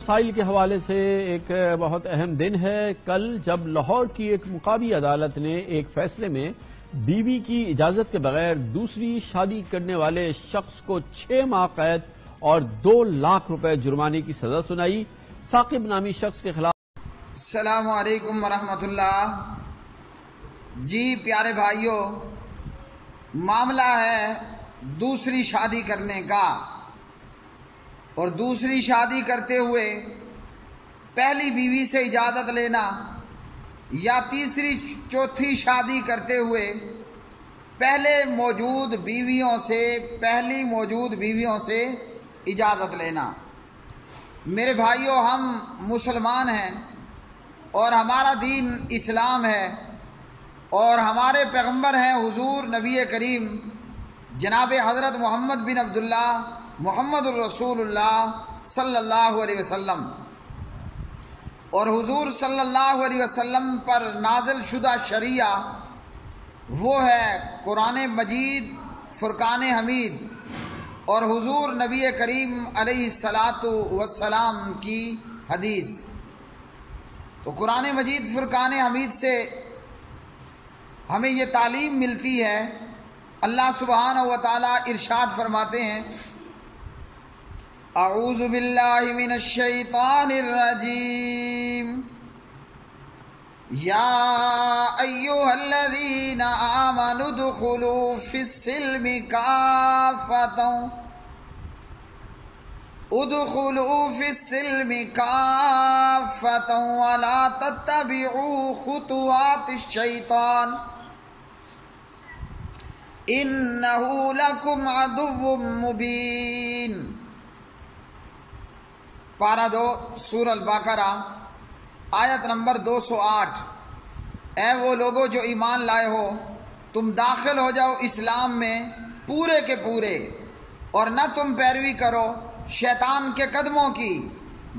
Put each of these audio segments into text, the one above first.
مسائل کے حوالے سے ایک بہت اہم دن ہے۔ کل جب لاہور کی ایک مقامی عدالت نے ایک فیصلے میں بیوی کی اجازت کے بغیر دوسری شادی کرنے والے شخص کو 6 ماہ قید اور 2 لاکھ روپے جرمانے کی سزا سنائی۔ ثاقب نامی شخص کے خلاف السلام علیکم ورحمۃ اللہ۔ جی پیارے بھائیوں، معاملہ ہے دوسری شادی کرنے کا، اور دوسری شادی کرتے ہوئے پہلی بیوی سے اجازت لینا یا تیسری چوتھی شادی کرتے ہوئے پہلی موجود بیویوں سے اجازت لینا۔ میرے بھائیوں، ہم مسلمان ہیں اور ہمارا دین اسلام ہے، اور ہمارے پیغمبر ہیں حضور نبی کریم جناب حضرت محمد بن عبداللہ محمد الرسول اللہ صلی اللہ علیہ وسلم، اور حضور صلی اللہ علیہ وسلم پر نازل شدہ شریعہ وہ ہے قرآن مجید، فرقان حمید، اور حضور نبی کریم علیہ الصلاۃ والسلام کی حدیث۔ تو قرآن مجید فرقان حمید سے ہمیں یہ تعلیم ملتی ہے۔ اللہ سبحانہ و تعالی ارشاد فرماتے ہیں، اعوذ باللہ من الشیطان الرجیم، یا ایہا الذین آمنوا ادخلوا فی السلم کافۃ ولا تتبعوا خطوات الشیطان انہ لکم عدو مبین۔ پارہ 2 سورہ البقرہ آیت نمبر 208۔ اے وہ لوگو جو ایمان لائے ہو، تم داخل ہو جاؤ اسلام میں پورے کے پورے، اور نہ تم پیروی کرو شیطان کے قدموں کی،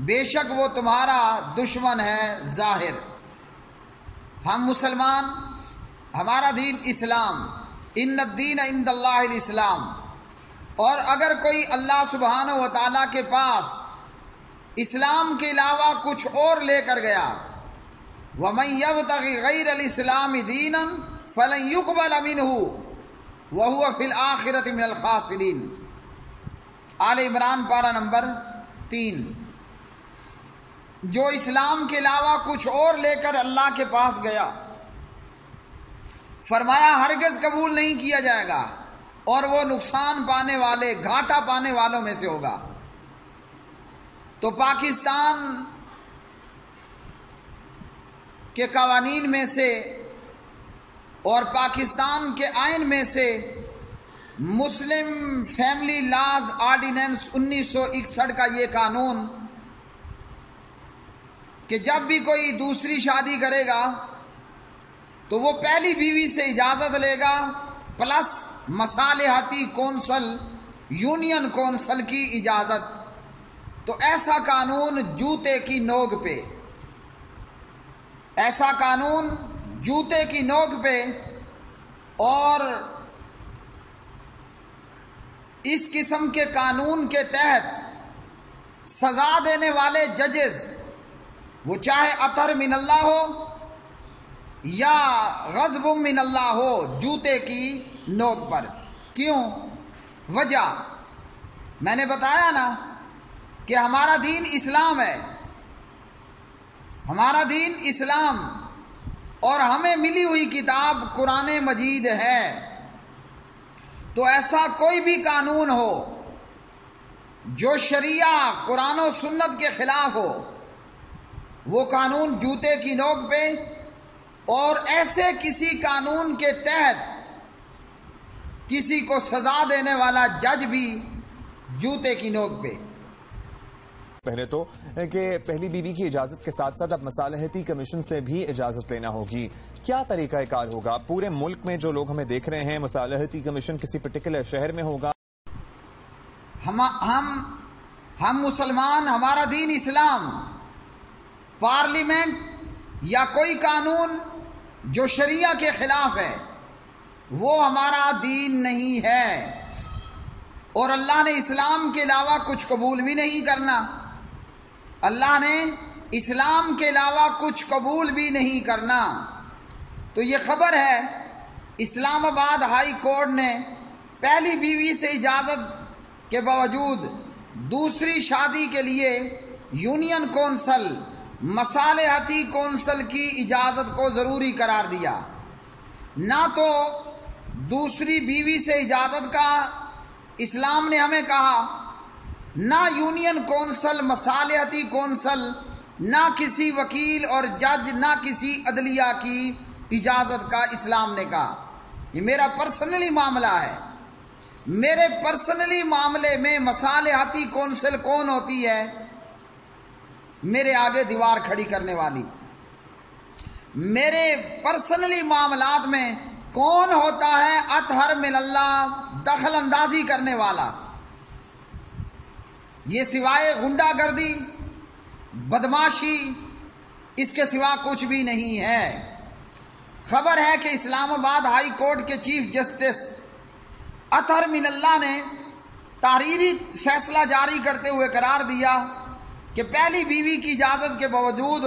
بے شک وہ تمہارا دشمن ہے ظاہر۔ ہم مسلمان، ہمارا دین اسلام، ان الدین عند اللہ الاسلام، اور اگر کوئی اللہ سبحانہ و تعالیٰ کے پاس اسلام کے علاوہ کچھ اور لے کر گیا، وَمَن يَبْتَغِ غَيْرَ الْإِسْلَامِ دِينًا فَلَن يُقْبَلَ مِنْهُ وَهُوَ فِي الْآخِرَةِ مِنَ الْخَاسِرِينَ۔ آل عمران پارہ نمبر 3۔ جو اسلام کے علاوہ کچھ اور لے کر اللہ کے پاس گیا، فرمایا ہرگز قبول نہیں کیا جائے گا، اور وہ نقصان پانے والے، گھاٹا پانے والوں میں سے ہوگا۔ تو پاکستان کے قوانین میں سے اور پاکستان کے آئین میں سے مسلم فیملی لاز آرڈیننس 1961 کا یہ قانون کہ جب بھی کوئی دوسری شادی کرے گا تو وہ پہلی بیوی سے اجازت لے گا، پلس مصالحتی کونسل، یونین کونسل کی اجازت۔ تو ایسا قانون جوتے کی نوک پہ، ایسا قانون جوتے کی نوک پہ، اور اس قسم کے قانون کے تحت سزا دینے والے ججز، وہ چاہے اطہر من اللہ ہو یا غضب من اللہ ہو، جوتے کی نوک پر۔ کیوں؟ وجہ میں نے بتایا نا کہ ہمارا دین اسلام ہے، ہمارا دین اسلام، اور ہمیں ملی ہوئی کتاب قرآن مجید ہے۔ تو ایسا کوئی بھی قانون ہو جو شریعہ قرآن و سنت کے خلاف ہو، وہ قانون جوتے کی نوک پہ، اور ایسے کسی قانون کے تحت کسی کو سزا دینے والا جج بھی جوتے کی نوک پہ۔ پہلے تو کہ پہلی بیوی کی اجازت کے ساتھ ساتھ اب مصالحتی کمیشن سے بھی اجازت لینا ہوگی۔ کیا طریقہ کار ہوگا؟ پورے ملک میں جو لوگ ہمیں دیکھ رہے ہیں، مصالحتی کمیشن کسی پرٹیکولر شہر میں ہوگا؟ ہم مسلمان، ہمارا دین اسلام، پارلیمنٹ یا کوئی قانون جو شریعہ کے خلاف ہے وہ ہمارا دین نہیں ہے، اور اللہ نے اسلام کے علاوہ کچھ قبول بھی نہیں کرنا۔ اللہ نے اسلام کے علاوہ کچھ قبول بھی نہیں کرنا۔ تو یہ خبر ہے اسلام آباد ہائی کورٹ نے پہلی بیوی سے اجازت کے باوجود دوسری شادی کے لیے یونین کونسل مصالحتی کونسل کی اجازت کو ضروری قرار دیا۔ نہ تو دوسری بیوی سے اجازت کا اسلام نے ہمیں کہا، نہ یونین کونسل مصالحتی کونسل، نہ کسی وکیل اور جج، نہ کسی عدلیہ کی اجازت کا اسلام نے کہا۔ یہ میرا پرسنلی معاملہ ہے۔ میرے پرسنلی معاملے میں مصالحتی کونسل کون ہوتی ہے؟ میرے آگے دیوار کھڑی کرنے والی۔ میرے پرسنلی معاملات میں کون ہوتا ہے اطہر من اللہ، دخل اندازی کرنے والا؟ یہ سوائے غنڈہ گردی، بدماشی، اس کے سوا کچھ بھی نہیں ہے۔ خبر ہے کہ اسلام آباد ہائی کورٹ کے چیف جسٹس اطہر من اللہ نے تحریری فیصلہ جاری کرتے ہوئے قرار دیا کہ پہلی بیوی کی اجازت کے باوجود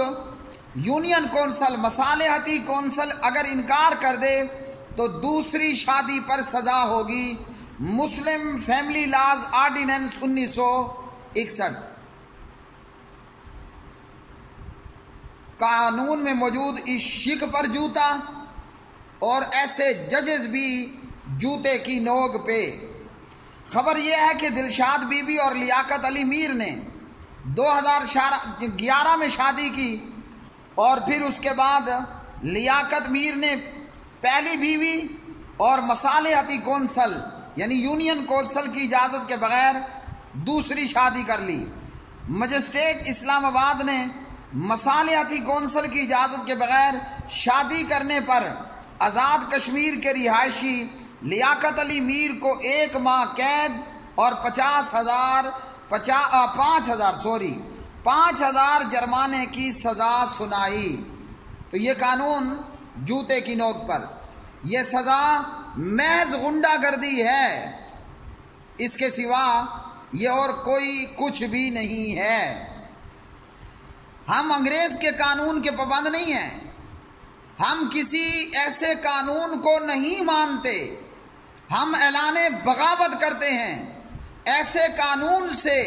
یونین کونسل مصالحتی کونسل اگر انکار کر دے تو دوسری شادی پر سزا ہوگی۔ مسلم فیملی لاز آرڈیننس 1961 قانون میں موجود اس شک پر جوتا، اور ایسے ججز بھی جوتے کی نوک پہ۔ خبر یہ ہے کہ دلشاد بی بی اور لیاقت علی میر نے 2011 میں شادی کی، اور پھر اس کے بعد لیاقت میر نے پہلی بیوی اور مصالحتی کونسل یعنی یونین کونسل کی اجازت کے بغیر دوسری شادی کر لی۔ مجسٹریٹ اسلام آباد نے مصالحتی کونسل کی اجازت کے بغیر شادی کرنے پر آزاد کشمیر کے رہائشی لیاقت علی میر کو 1 ماہ قید اور 5,000 جرمانے کی سزا سنائی۔ تو یہ قانون جوتے کی نوک پر، یہ سزا محض غنڈہ گردی ہے، اس کے سوا یہ اور کوئی کچھ بھی نہیں ہے۔ ہم انگریز کے قانون کے پابند نہیں ہیں، ہم کسی ایسے قانون کو نہیں مانتے، ہم اعلان بغاوت کرتے ہیں ایسے قانون سے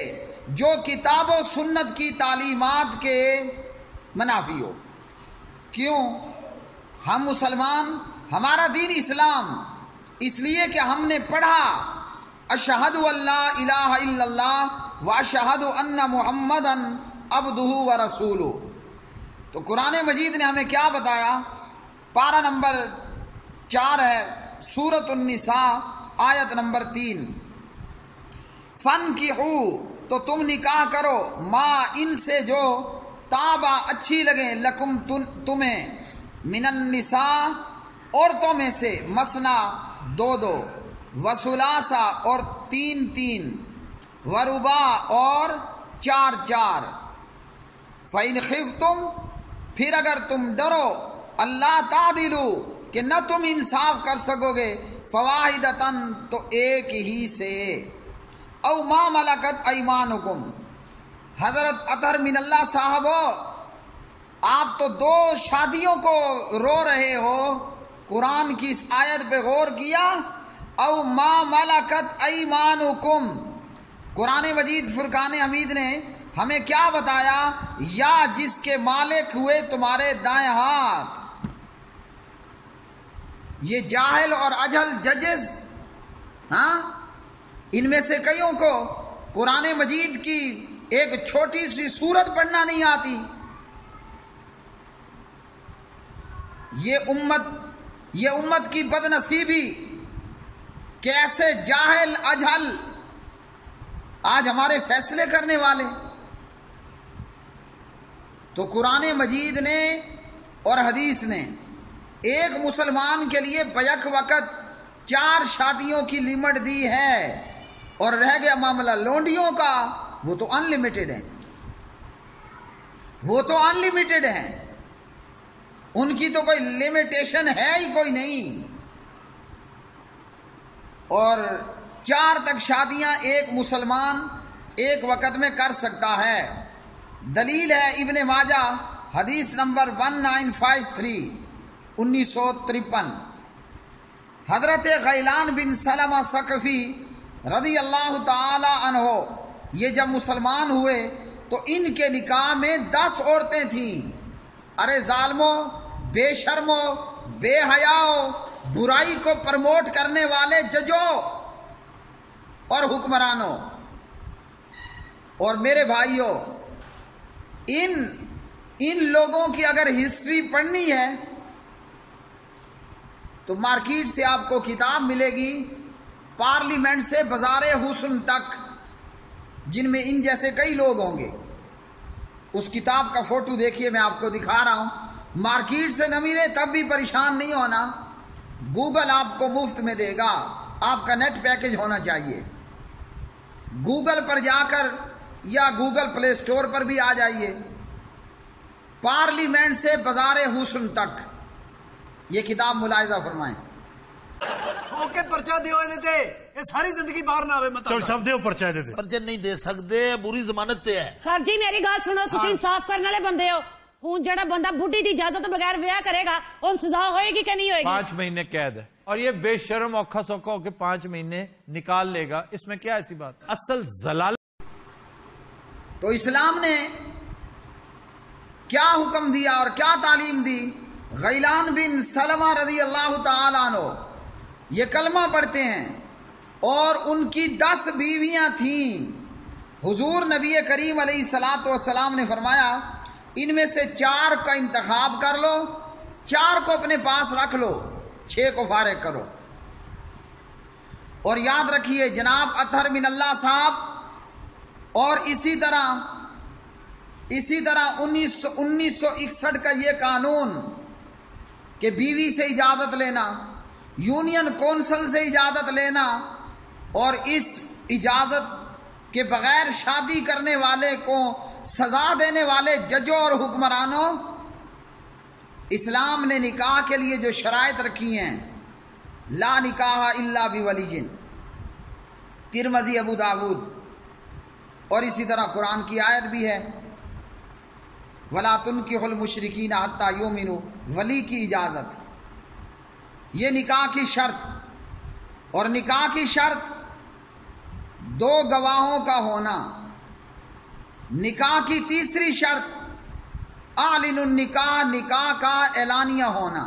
جو کتاب و سنت کی تعلیمات کے منافی ہو۔ کیوں؟ ہم مسلمان، ہمارا دین اسلام، اس لیے کہ ہم نے پڑھا اشہد اللہ الہ الا اللہ و اشہد ان محمدً عبدہ و رسولہ۔ تو قرآن مجید نے ہمیں کیا بتایا؟ پارہ نمبر 4 ہے، سورۃ النساء، آیت نمبر 3، فَانْكِحُوا، تو تم نکاح کرو، ما ان سے جو تابا اچھی لگیں، لکم تمہیں، من النساء عورتوں میں سے، مثنا 2 وثلاثا اور 3 ورباع اور 4 فَإِنْ خِفْتُمْ، پھر اگر تم ڈرو، اللہ تعدلوا، کہ نہ تم انصاف کر سکو گے، فواحدۃ، تو ایک ہی سے، او ما ملکت ایمانکم۔ حضرت اطہر من اللہ صاحب، آپ تو 2 شادیوں کو رو رہے ہو، قرآن کی اس آیت پہ غور کیا؟ او ما ملکت ایمانکم، قرآن مجید فرقان حمید نے ہمیں کیا بتایا؟ یا جس کے مالک ہوئے تمہارے دائیں ہاتھ۔ یہ جاہل اور اجہل ججز، ان میں سے کئیوں کو قرآن مجید کی ایک چھوٹی سی سورت پڑھنا نہیں آتی۔ یہ امت کی بد نصیبی کہ ایسے جاہل اجہل آج ہمارے فیصلے کرنے والے۔ تو قرآن مجید نے اور حدیث نے ایک مسلمان کے لیے بیک وقت 4 شادیوں کی لمٹ دی ہے، اور رہ گیا معاملہ لونڈیوں کا، وہ تو ان لمیٹڈ ہے، ان کی تو کوئی لمیٹیشن ہے ہی کوئی نہیں۔ اور 4 تک شادیاں ایک مسلمان ایک وقت میں کر سکتا ہے۔ دلیل ہے ابن ماجہ حدیث نمبر 1953 1953۔ حضرت غیلان بن سلمہ ثقفی رضی اللہ تعالی عنہ یہ جب مسلمان ہوئے تو ان کے نکاح میں 10 عورتیں تھیں۔ ارے ظالموں، بے شرموں، بے حیاؤں، برائی کو پروموٹ کرنے والے ججوں اور حکمرانوں، اور میرے بھائیوں، ان لوگوں کی اگر ہسٹری پڑھنی ہے تو مارکیٹ سے آپ کو کتاب ملے گی، پارلیمنٹ سے بازار حسن تک، جن میں ان جیسے کئی لوگ ہوں گے۔ اس کتاب کا فوٹو دیکھیے، میں آپ کو دکھا رہا ہوں۔ مارکیٹ سے نہ ملے تب بھی پریشان نہیں ہونا، گوگل آپ کو مفت میں دے گا، آپ کا نیٹ پیکج ہونا چاہیے۔ گوگل پر جا کر یا گوگل پلے سٹور پر بھی آ جائیے، پارلیمنٹ سے بازار حسن تک، یہ کتاب ملاحظہ فرمائیں۔ اوکے پرچہ دیو دیتے یہ ساری زندگی باہر نہ آوے، مطلب سب دے پرچہ دے پرچہ نہیں دے سکتے، بری ضمانت تے ہے۔ سر جی میری گل سنو، تسی انصاف کرنے والے بندے ہو، ہوں جڑا بندہ بڈھی دی اجازت تو بغیر بیاہ کرے گا ان سزا ہوئے گی کہ نہیں ہوئے گی؟ 5 مہینے قید ہے، اور یہ بے شرم اوکھا سوکھا ہو کے 5 مہینے نکال لے گا، اس میں کیا ایسی بات؟ اصل زلال۔ تو اسلام نے کیا حکم دیا اور کیا تعلیم دی؟ غیلان بن سلمہ رضی اللہ تعالیٰ عنہ یہ کلمہ پڑھتے ہیں، اور ان کی 10 بیویاں تھیں۔ حضور نبی کریم علیہ الصلوۃ والسلام نے فرمایا ان میں سے 4 کا انتخاب کر لو، 4 کو اپنے پاس رکھ لو، 6 کو فارغ کرو۔ اور یاد رکھیے جناب اطہر من اللہ صاحب، اور اسی طرح 1961 کا یہ قانون کہ بیوی سے اجازت لینا، یونین کونسل سے اجازت لینا، اور اس اجازت کے بغیر شادی کرنے والے کو سزا دینے والے ججوں اور حکمرانوں، اسلام نے نکاح کے لیے جو شرائط رکھی ہیں، لا نکاح الا بولی، ترمذی ابو داود، اور اسی طرح قرآن کی آیت بھی ہے وَلَا تُنْكِحُوا الْمُشْرِكِينَ حَتَّى يُؤْمِنُوا، ولی کی اجازت، یہ نکاح کی شرط۔ اور نکاح کی شرط 2 گواہوں کا ہونا۔ نکاح کی تیسری شرط اعلن النکاح، نکاح کا اعلانیہ ہونا۔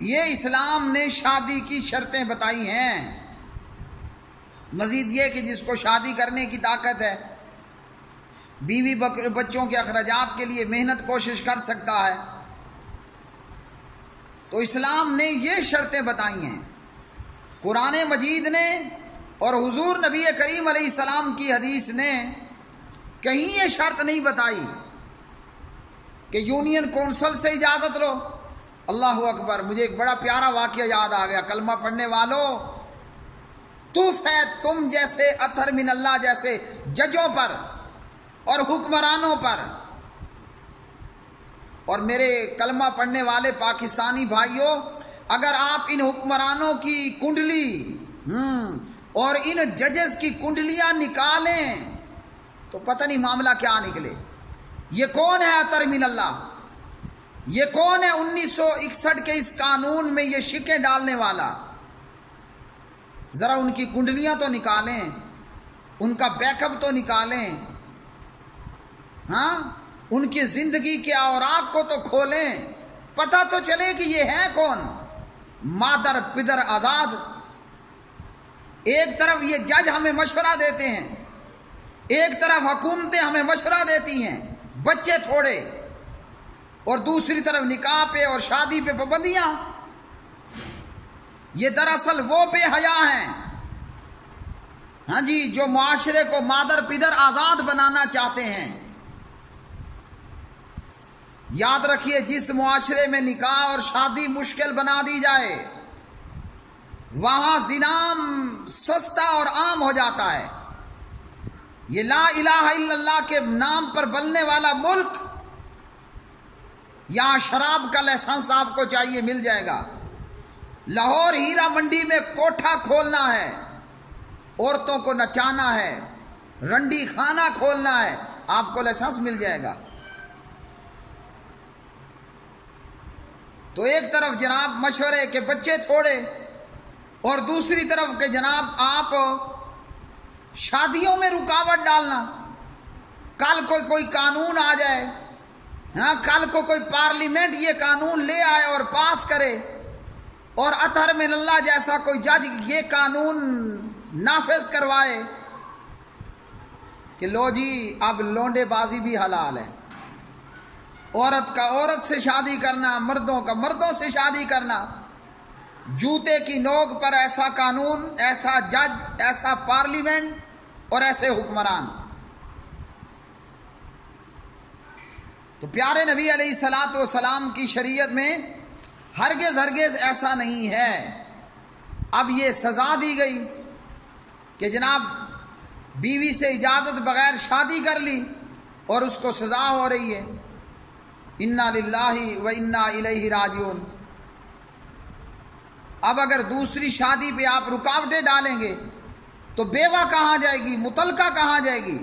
یہ اسلام نے شادی کی شرطیں بتائی ہیں۔ مزید یہ کہ جس کو شادی کرنے کی طاقت ہے، بیوی بچوں کے اخراجات کے لیے محنت کوشش کر سکتا ہے، تو اسلام نے یہ شرطیں بتائی ہیں۔ قرآن مجید نے اور حضور نبی کریم علیہ السلام کی حدیث نے کہیں یہ شرط نہیں بتائی کہ یونین کونسل سے اجازت لو۔ اللہ اکبر، مجھے ایک بڑا پیارا واقعہ یاد آ گیا۔ کلمہ پڑھنے والوں، توف ہے تم جیسے اطہر من اللہ جیسے ججوں پر اور حکمرانوں پر۔ اور میرے کلمہ پڑھنے والے پاکستانی بھائیوں، اگر آپ ان حکمرانوں کی کنڈلی اور ان ججز کی کنڈلیاں نکالیں تو پتہ نہیں معاملہ کیا نکلے۔ یہ کون ہے اطہر من اللہ؟ یہ کون ہے 1961 کے اس قانون میں یہ شکیں ڈالنے والا؟ ذرا ان کی کنڈلیاں تو نکالیں، ان کا بیک اپ تو نکالیں، ہاں، ان کی زندگی کے اوراق کو تو کھولیں، پتہ تو چلے کہ یہ ہے کون؟ مادر پدر آزاد۔ ایک طرف یہ جج ہمیں مشورہ دیتے ہیں، ایک طرف حکومتیں ہمیں مشورہ دیتی ہیں، بچے تھوڑے، اور دوسری طرف نکاح پہ اور شادی پہ پابندیاں۔ یہ دراصل وہ بے حیا ہیں، ہاں جی، جو معاشرے کو مادر پدر آزاد بنانا چاہتے ہیں۔ یاد رکھیے، جس معاشرے میں نکاح اور شادی مشکل بنا دی جائے وہاں زنا سستا اور عام ہو جاتا ہے۔ یہ لا الہ الا اللہ کے نام پر بلنے والا ملک، یہاں شراب کا لائسنس آپ کو چاہیے مل جائے گا۔ لاہور ہیرا منڈی میں کوٹھا کھولنا ہے، عورتوں کو نچانا ہے، رنڈی خانہ کھولنا ہے، آپ کو لائسنس مل جائے گا. تو ایک طرف جناب مشورے کہ بچے تھوڑے، اور دوسری طرف کہ جناب آپ شادیوں میں رکاوٹ ڈالنا. کل کوئی قانون آ جائے، ہاں کل کو کوئی پارلیمنٹ یہ قانون لے آئے اور پاس کرے، اور اطہر من اللہ جیسا کوئی جج یہ قانون نافذ کروائے کہ لو جی اب لونڈے بازی بھی حلال ہے، عورت کا عورت سے شادی کرنا، مردوں کا مردوں سے شادی کرنا. جوتے کی نوک پر ایسا قانون، ایسا جج، ایسا پارلیمنٹ اور ایسے حکمران. تو پیارے نبی علیہ الصلوۃ والسلام کی شریعت میں ہرگز ایسا نہیں ہے. اب یہ سزا دی گئی کہ جناب بیوی سے اجازت بغیر شادی کر لی اور اس کو سزا ہو رہی ہے. انا للہ و انا الیہ راجعون. اب اگر دوسری شادی پہ آپ رکاوٹیں ڈالیں گے تو بیوہ کہاں جائے گی، مطلقہ کہاں جائے گی؟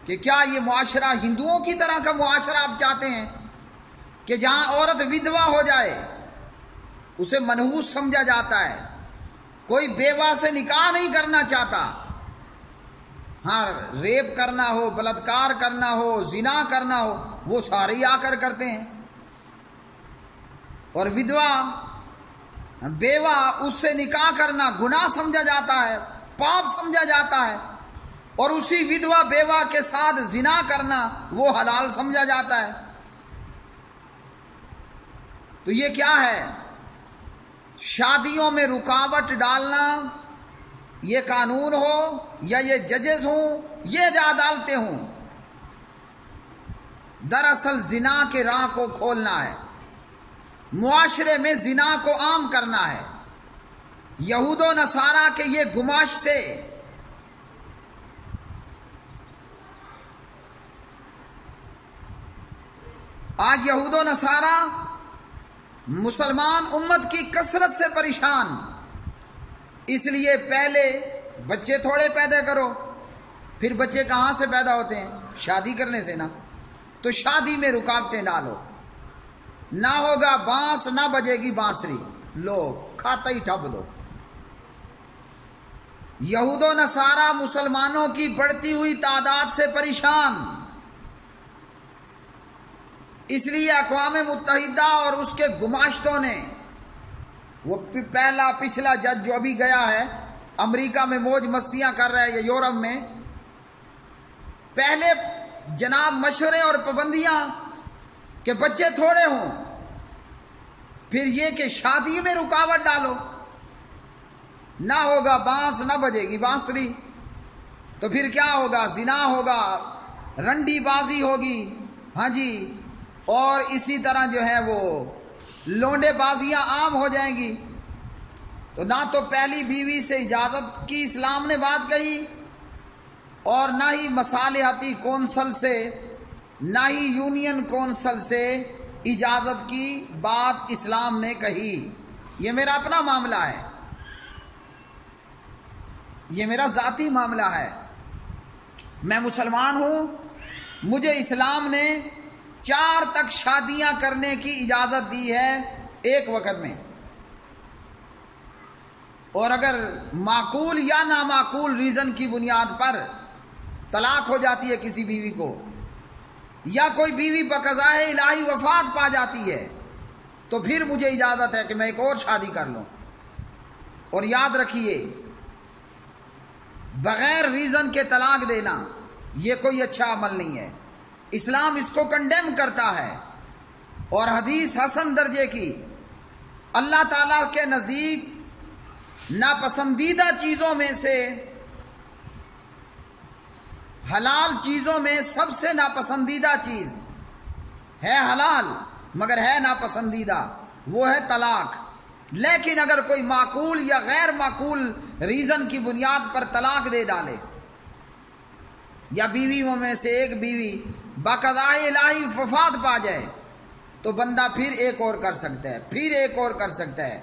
کہ کیا یہ معاشرہ ہندوؤں کی طرح کا معاشرہ آپ چاہتے ہیں کہ جہاں عورت ودوا ہو جائے اسے منحوس سمجھا جاتا ہے، کوئی بیوہ سے نکاح نہیں کرنا چاہتا، ہاں ریپ کرنا ہو، بلاತ್ಕಾರ کرنا ہو، زنا کرنا ہو وہ سارے ہی آ کر کرتے ہیں، اور ودوا بیوہ اس سے نکاح کرنا گناہ سمجھا جاتا ہے، پاپ سمجھا جاتا ہے، اور اسی ودوا بیوہ کے ساتھ زنا کرنا وہ حلال سمجھا جاتا ہے. تو یہ کیا ہے؟ شادیوں میں رکاوٹ ڈالنا یہ قانون ہو یا یہ ججز ہوں، یہ عدالتیں ہوں، دراصل زنا کے راہ کو کھولنا ہے، معاشرے میں زنا کو عام کرنا ہے. یہود و نصارہ کے یہ گماشتے آج یہود و نصارہ مسلمان امت کی کثرت سے پریشان، اس لیے پہلے بچے تھوڑے پیدا کرو. پھر بچے کہاں سے پیدا ہوتے ہیں؟ شادی کرنے سے نا. تو شادی میں رکاوٹیں ڈالو، نہ ہوگا بانس نہ بجے گی بانسری، لو کھاتا ہی ٹھپ دو. یہود و نصارہ مسلمانوں کی بڑھتی ہوئی تعداد سے پریشان، اس لیے اقوام متحدہ اور اس کے گماشتوں نے، وہ پچھلا جج جو ابھی گیا ہے امریکہ میں موج مستیاں کر رہا ہے یا یورپ میں، پہلے جناب مشورے اور پابندیاں کہ بچے تھوڑے ہوں، پھر یہ کہ شادی میں رکاوٹ ڈالو، نہ ہوگا بانس نہ بجے گی بانسری. تو پھر کیا ہوگا؟ زنا ہوگا، رنڈی بازی ہوگی، ہاں جی، اور اسی طرح جو ہے وہ لونڈے بازیاں عام ہو جائیں گی. تو نہ تو پہلی بیوی سے اجازت کی اسلام نے بات کہی، اور نہ ہی مصالحتی کونسل سے، نہ ہی یونین کونسل سے اجازت کی بات اسلام نے کہی. یہ میرا اپنا معاملہ ہے، یہ میرا ذاتی معاملہ ہے. میں مسلمان ہوں، مجھے اسلام نے 4 تک شادیاں کرنے کی اجازت دی ہے ایک وقت میں، اور اگر معقول یا نامعقول ریزن کی بنیاد پر طلاق ہو جاتی ہے کسی بیوی کو، یا کوئی بیوی بقضائے الہی وفات پا جاتی ہے، تو پھر مجھے اجازت ہے کہ میں ایک اور شادی کر لوں. اور یاد رکھیے، بغیر ریزن کے طلاق دینا یہ کوئی اچھا عمل نہیں ہے. اسلام اس کو کنڈیم کرتا ہے، اور حدیث حسن درجے کی، اللہ تعالیٰ کے نزدیک ناپسندیدہ چیزوں میں سے، حلال چیزوں میں سب سے ناپسندیدہ چیز ہے حلال مگر ہے ناپسندیدہ، وہ ہے طلاق. لیکن اگر کوئی معقول یا غیر معقول ریزن کی بنیاد پر طلاق دے ڈالے، یا بیویوں میں سے ایک بیوی باقضائے الہی وفات پا جائے، تو بندہ پھر ایک اور کر سکتا ہے، پھر ایک اور کر سکتا ہے.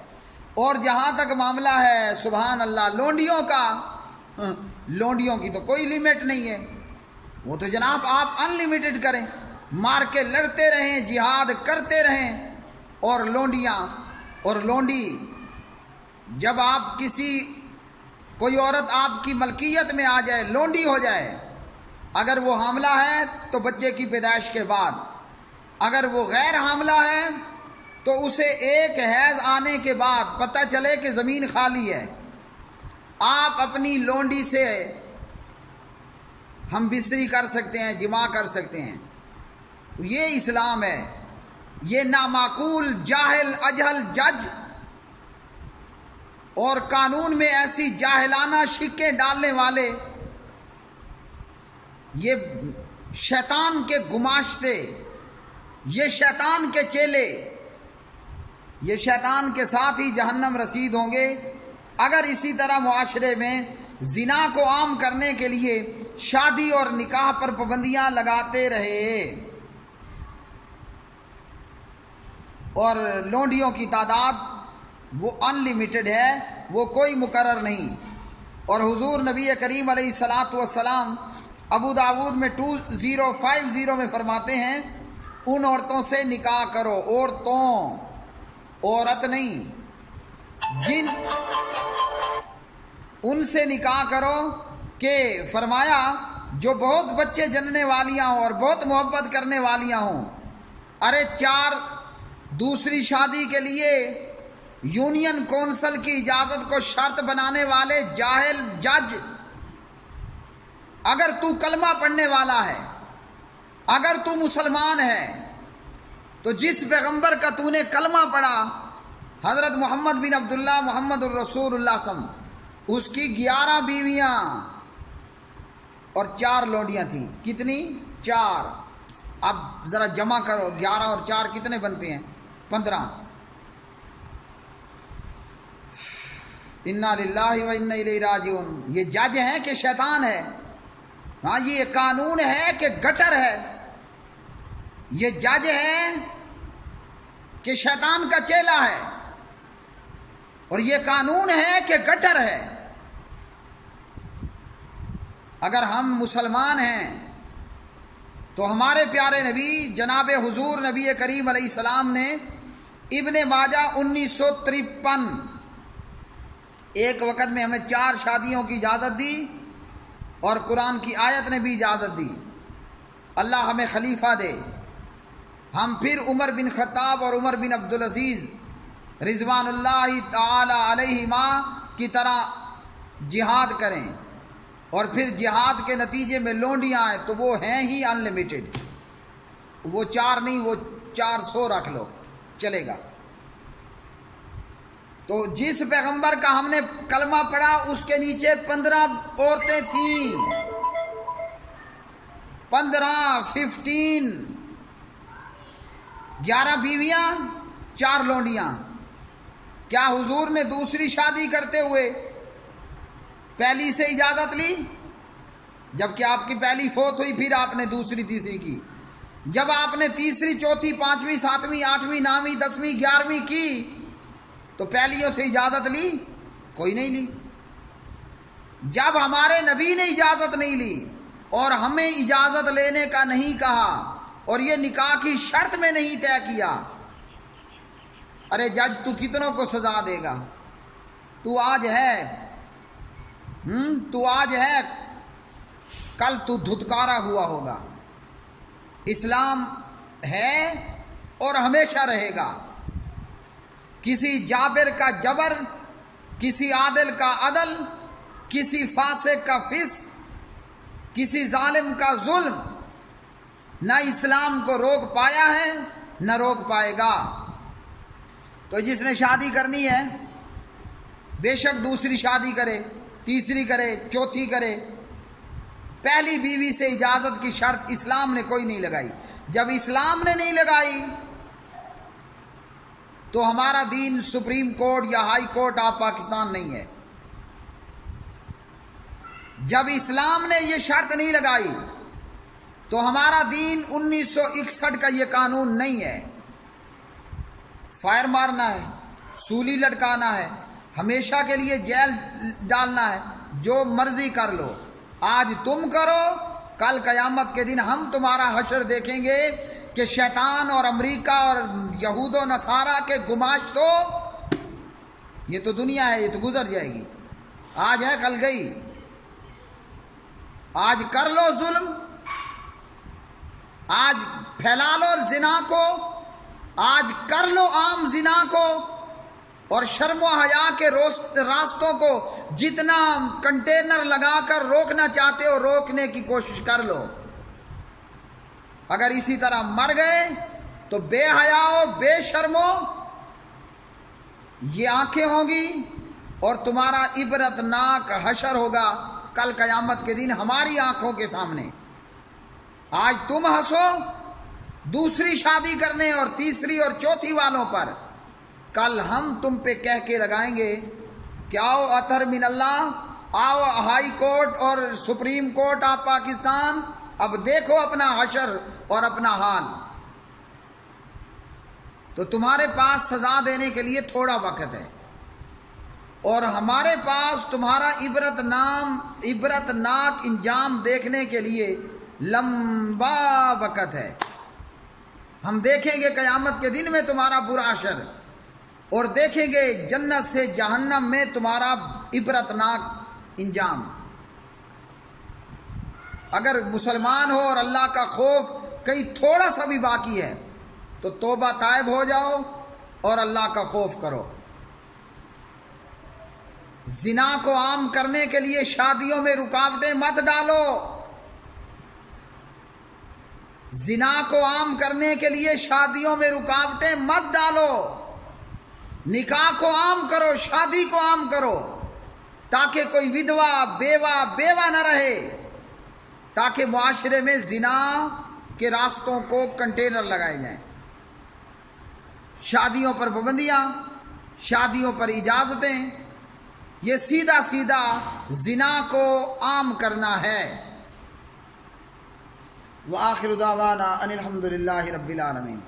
اور جہاں تک معاملہ ہے سبحان اللہ لونڈیوں کا، لونڈیوں کی تو کوئی لیمٹ نہیں ہے. وہ تو جناب آپ ان لمیٹڈ کریں، مار کے لڑتے رہیں، جہاد کرتے رہیں، اور لونڈیاں اور لونڈی، جب آپ کوئی عورت آپ کی ملکیت میں آ جائے، لونڈی ہو جائے، اگر وہ حاملہ ہے تو بچے کی پیدائش کے بعد، اگر وہ غیر حاملہ ہے تو اسے ایک حیض آنے کے بعد پتہ چلے کہ زمین خالی ہے، آپ اپنی لونڈی سے ہم بستری کر سکتے ہیں، جماع کر سکتے ہیں۔ تو یہ اسلام ہے۔ یہ نامعقول، جاہل، اجہل جج اور قانون میں ایسی جاہلانہ شکیں ڈالنے والے، یہ شیطان کے گماشتے، یہ شیطان کے چیلے، یہ شیطان کے ساتھ ہی جہنم رسید ہوں گے اگر اسی طرح معاشرے میں زنا کو عام کرنے کے لیے شادی اور نکاح پر پابندیاں لگاتے رہے۔ اور لونڈیوں کی تعداد وہ ان لمیٹڈ ہے، وہ کوئی مقرر نہیں۔ اور حضور نبی کریم علیہ الصلاۃ والسلام ابو داود میں 2050 میں فرماتے ہیں ان عورتوں سے نکاح کرو، عورتوں، عورت نہیں، ان سے نکاح کرو کہ فرمایا جو بہت بچے جننے والیاں ہوں اور بہت محبت کرنے والیاں ہوں۔ ارے 4 دوسری شادی کے لیے یونین کونسل کی اجازت کو شرط بنانے والے جاہل جج، اگر تو کلمہ پڑھنے والا ہے، اگر تو مسلمان ہے، تو جس پیغمبر کا تو نے کلمہ پڑھا، حضرت محمد بن عبداللہ محمد الرسول اللہ صلی اللہ علیہ وسلم، اس کی 11 بیویاں اور 4 لونڈیاں تھیں۔ کتنی؟ 4۔ اب ذرا جمع کرو، 11 اور 4 کتنے بنتے ہیں؟ 15۔ انا للہ و انا الیہ راجعون۔ یہ جج ہیں کہ شیطان ہے؟ ہاں، یہ قانون ہے کہ گٹر ہے؟ یہ جج ہے کہ شیطان کا چیلا ہے؟ اور یہ قانون ہے کہ گٹر ہے؟ اگر ہم مسلمان ہیں تو ہمارے پیارے نبی جناب حضور نبی کریم علیہ السلام نے ابن ماجہ 1953 ایک وقت میں ہمیں 4 شادیوں کی اجازت دی، اور قرآن کی آیت نے بھی اجازت دی۔ اللہ ہمیں خلیفہ دے، ہم پھر عمر بن خطاب اور عمر بن عبدالعزیز رضوان اللہ تعالی علیہما کی طرح جہاد کریں، اور پھر جہاد کے نتیجے میں لونڈیاں آئیں تو وہ ہیں ہی ان لمیٹڈ، وہ 4 نہیں، وہ 400 رکھ لو، چلے گا۔ تو جس پیغمبر کا ہم نے کلمہ پڑھا اس کے نیچے 15 عورتیں تھیں، 15 11 بیویاں، 4 لونڈیاں۔ کیا حضور نے دوسری شادی کرتے ہوئے پہلی سے اجازت لی؟ جبکہ آپ کی پہلی فوت ہوئی، پھر آپ نے دوسری تیسری کی۔ جب آپ نے تیسری، چوتھی، 5ویں، 7ویں، 8ویں، 9ویں، 10ویں، 11ویں کی تو پہلیوں سے اجازت لی؟ کوئی نہیں لی۔ جب ہمارے نبی نے اجازت نہیں لی اور ہمیں اجازت لینے کا نہیں کہا اور یہ نکاح کی شرط میں نہیں طے کیا، ارے جج تو کتنوں کو سزا دے گا؟ تو آج ہے، تو آج ہے، کل تو دھتکارا ہوا ہوگا۔ اسلام ہے اور ہمیشہ رہے گا۔ کسی جابر کا جبر، کسی عادل کا عدل، کسی فاسق کا فسق، کسی ظالم کا ظلم نہ اسلام کو روک پایا ہے نہ روک پائے گا۔ تو جس نے شادی کرنی ہے بے شک دوسری شادی کرے، تیسری کرے، چوتھی کرے، پہلی بیوی سے اجازت کی شرط اسلام نے کوئی نہیں لگائی۔ جب اسلام نے نہیں لگائی تو ہمارا دین سپریم کورٹ یا ہائی کورٹ آف پاکستان نہیں ہے۔ جب اسلام نے یہ شرط نہیں لگائی تو ہمارا دین 1961 کا یہ قانون نہیں ہے۔ فائر مارنا ہے، سولی لٹکانا ہے، ہمیشہ کے لیے جیل ڈالنا ہے، جو مرضی کر لو، آج تم کرو کل قیامت کے دن ہم تمہارا حشر دیکھیں گے کہ شیطان اور امریکہ اور یہود و نصارہ کے گماش تو یہ تو دنیا ہے، یہ تو گزر جائے گی، آج ہے کل گئی. آج کر لو ظلم، آج پھیلا لو زنا کو، آج کر لو عام زنا کو، اور شرم و حیا کے راستوں کو جتنا کنٹینر لگا کر روکنا چاہتے ہو روکنے کی کوشش کر لو. اگر اسی طرح مر گئے تو بے حیاؤ بے شرمو یہ آنکھیں ہوں گی اور تمہارا عبرت ناک حشر ہوگا کل قیامت کے دن ہماری آنکھوں کے سامنے. آج تم ہنسو دوسری شادی کرنے اور تیسری اور چوتھی والوں پر، کل ہم تم پہ کہہ کے لگائیں گے کہ آؤ اطہر من اللہ، آؤ ہائی کورٹ اور سپریم کورٹ آف پاکستان، اب دیکھو اپنا حشر اور اپنا حال. تو تمہارے پاس سزا دینے کے لیے تھوڑا وقت ہے، اور ہمارے پاس تمہارا عبرت ناک انجام دیکھنے کے لیے لمبا وقت ہے. ہم دیکھیں گے قیامت کے دن میں تمہارا برا حشر، اور دیکھیں گے جنت سے جہنم میں تمہارا عبرت ناک انجام. اگر مسلمان ہو اور اللہ کا خوف کہیں تھوڑا سا بھی باقی ہے تو توبہ تائب ہو جاؤ اور اللہ کا خوف کرو. زنا کو عام کرنے کے لیے شادیوں میں رکاوٹیں مت ڈالو. زنا کو عام کرنے کے لیے شادیوں میں رکاوٹیں مت ڈالو. نکاح کو عام کرو، شادی کو عام کرو، تاکہ کوئی ودوا بیوہ نہ رہے، تاکہ معاشرے میں زنا کے راستوں کو کنٹینر لگائے جائیں. شادیوں پر پابندیاں، شادیوں پر اجازتیں، یہ سیدھا زنا کو عام کرنا ہے. وآخر دعوانا ان الحمد للہ رب العالمین.